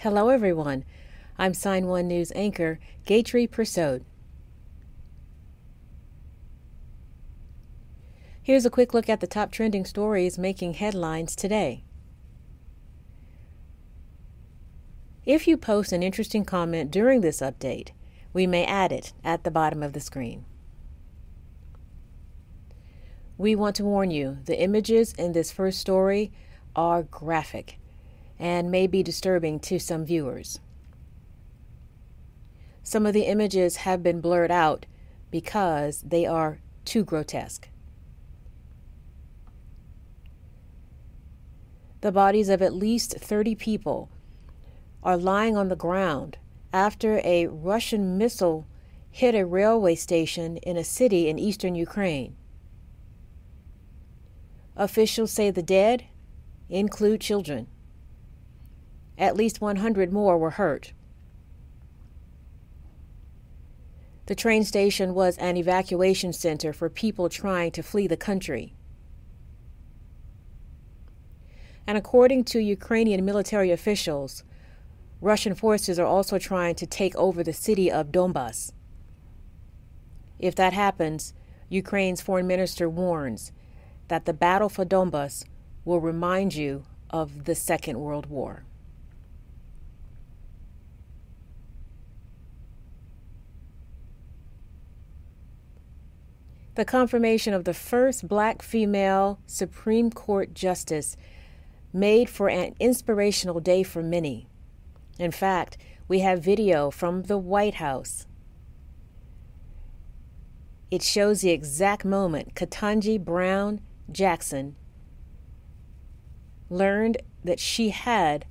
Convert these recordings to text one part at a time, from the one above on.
Hello everyone, I'm Sign1News anchor Gayatri Persaud. Here's a quick look at the top trending stories making headlines today. If you post an interesting comment during this update, we may add it at the bottom of the screen. We want to warn you, the images in this first story are graphic and may be disturbing to some viewers. Some of the images have been blurred out because they are too grotesque. The bodies of at least 30 people are lying on the ground after a Russian missile hit a railway station in a city in eastern Ukraine. Officials say the dead include children. At least 100 more were hurt. The train station was an evacuation center for people trying to flee the country. And according to Ukrainian military officials, Russian forces are also trying to take over the city of Donbas. If that happens, Ukraine's foreign minister warns that the battle for Donbas will remind you of the Second World War. The confirmation of the first black female Supreme Court justice made for an inspirational day for many. In fact, we have video from the White House. It shows the exact moment Ketanji Brown Jackson learned that she had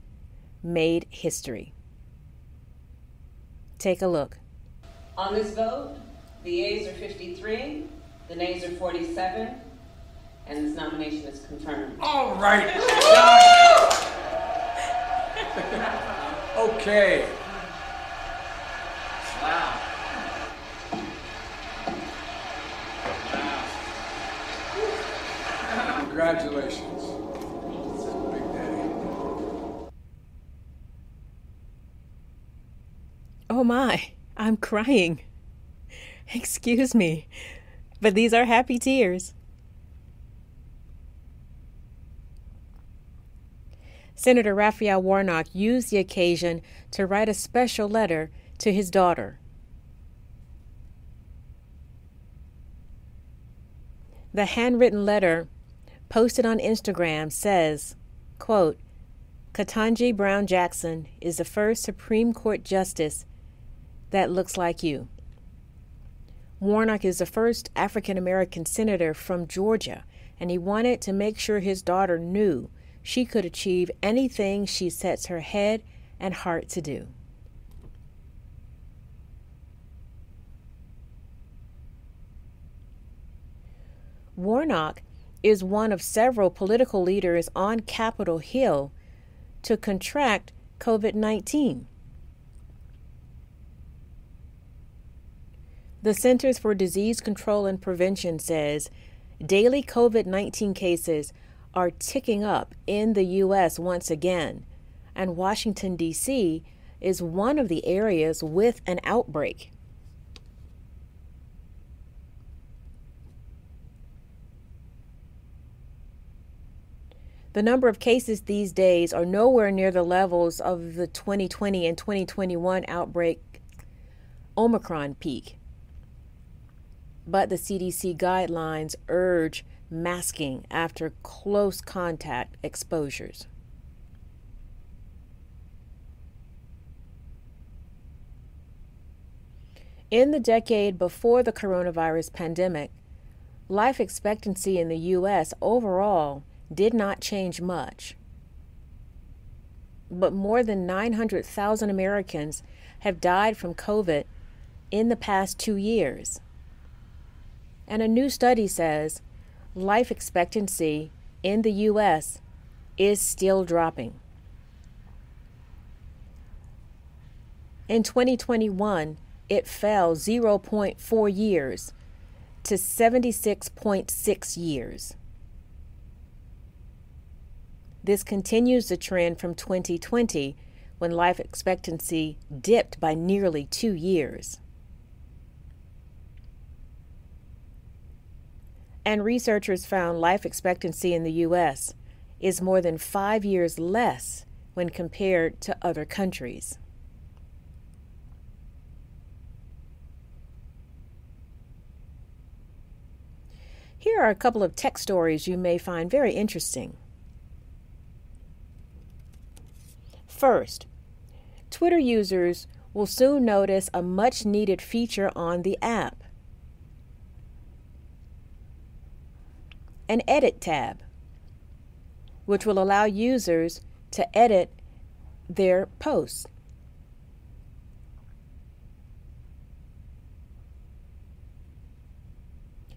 made history. Take a look. On this vote, the yeas are 53, the nays are 47, and this nomination is confirmed. All right. Okay. Wow. Congratulations. Big Daddy. Oh my, I'm crying. Excuse me, but these are happy tears. Senator Raphael Warnock used the occasion to write a special letter to his daughter. The handwritten letter posted on Instagram says, quote, "Ketanji Brown Jackson is the first Supreme Court justice that looks like you. Warnock is the first African-American senator from Georgia, and he wanted to make sure his daughter knew she could achieve anything she sets her head and heart to do." Warnock is one of several political leaders on Capitol Hill to contract COVID-19. The Centers for Disease Control and Prevention says daily COVID-19 cases are ticking up in the U.S. once again, and Washington, D.C. is one of the areas with an outbreak. The number of cases these days are nowhere near the levels of the 2020 and 2021 outbreak Omicron peak. But the CDC guidelines urge masking after close contact exposures. In the decade before the coronavirus pandemic, life expectancy in the U.S. overall did not change much. But more than 900,000 Americans have died from COVID in the past 2 years. And a new study says life expectancy in the U.S. is still dropping. In 2021, it fell 0.4 years to 76.6 years. This continues the trend from 2020, when life expectancy dipped by nearly 2 years. And researchers found life expectancy in the U.S. is more than 5 years less when compared to other countries. Here are a couple of tech stories you may find very interesting. First, Twitter users will soon notice a much-needed feature on the app: an Edit tab, which will allow users to edit their posts.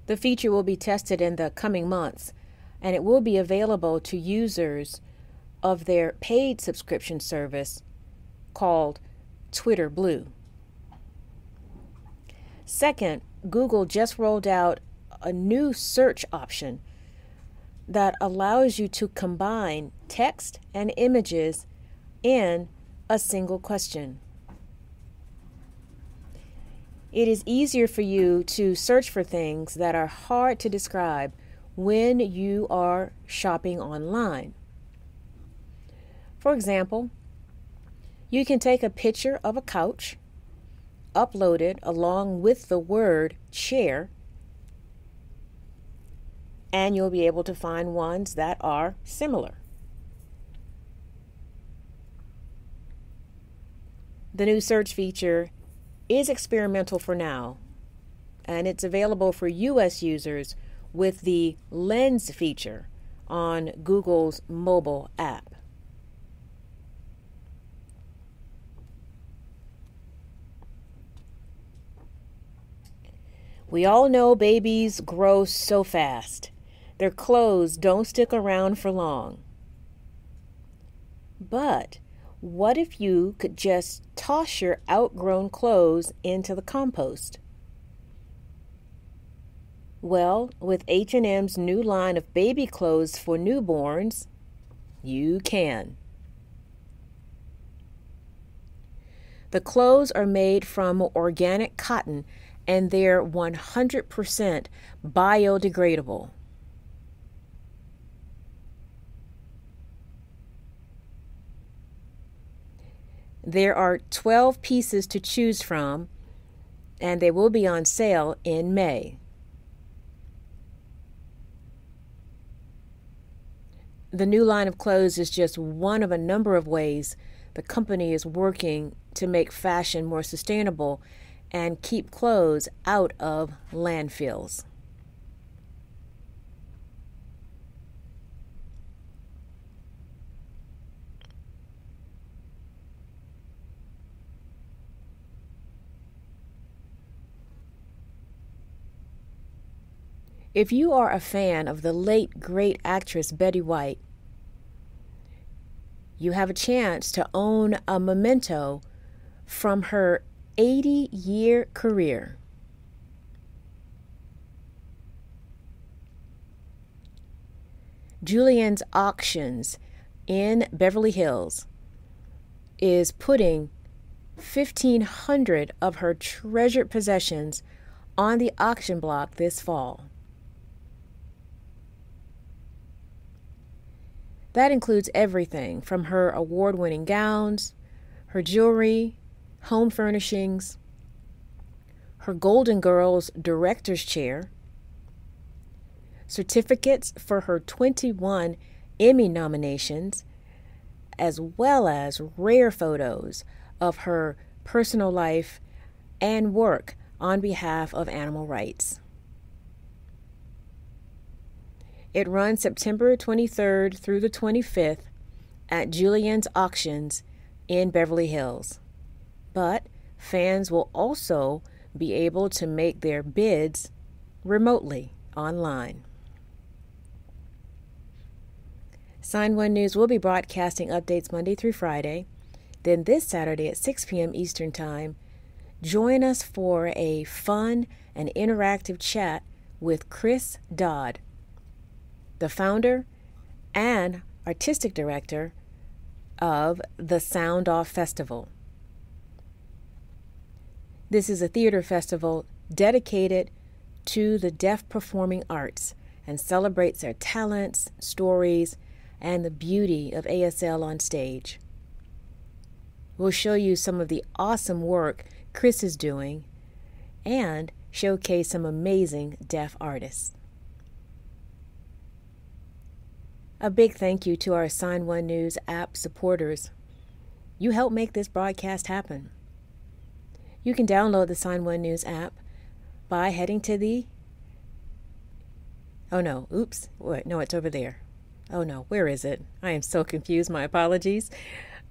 The feature will be tested in the coming months, and it will be available to users of their paid subscription service called Twitter Blue. Second, Google just rolled out a new search option that allows you to combine text and images in a single question. It is easier for you to search for things that are hard to describe when you are shopping online. For example, you can take a picture of a couch, upload it along with the word chair, and you'll be able to find ones that are similar. The new search feature is experimental for now, and it's available for U.S. users with the Lens feature on Google's mobile app. We all know babies grow so fast. Their clothes don't stick around for long. But what if you could just toss your outgrown clothes into the compost? Well, with H&M's new line of baby clothes for newborns, you can. The clothes are made from organic cotton, and they're 100% biodegradable. There are 12 pieces to choose from, and they will be on sale in May. The new line of clothes is just one of a number of ways the company is working to make fashion more sustainable and keep clothes out of landfills. If you are a fan of the late great actress Betty White, you have a chance to own a memento from her 80-year career. Julien's Auctions in Beverly Hills is putting 1,500 of her treasured possessions on the auction block this fall. That includes everything from her award-winning gowns, her jewelry, home furnishings, her Golden Girls director's chair, certificates for her 21 Emmy nominations, as well as rare photos of her personal life and work on behalf of animal rights. It runs September 23rd through the 25th at Julien's Auctions in Beverly Hills. But fans will also be able to make their bids remotely online. Sign1News will be broadcasting updates Monday through Friday. Then this Saturday at 6 p.m. Eastern Time, join us for a fun and interactive chat with Chris Dodd, the founder and artistic director of the Sound Off Festival. This is a theater festival dedicated to the deaf performing arts and celebrates their talents, stories, and the beauty of ASL on stage. We'll show you some of the awesome work Chris is doing and showcase some amazing deaf artists. A big thank you to our Sign1News app supporters. You help make this broadcast happen. You can download the Sign1News app by heading to the... Oh no, oops. Wait, no, it's over there. Oh no, where is it? I am so confused, my apologies.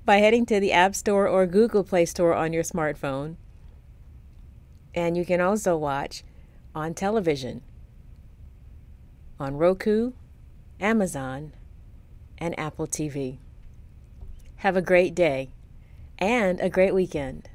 By heading to the App Store or Google Play Store on your smartphone. And you can also watch on television, on Roku, Amazon, and Apple TV. Have a great day and a great weekend.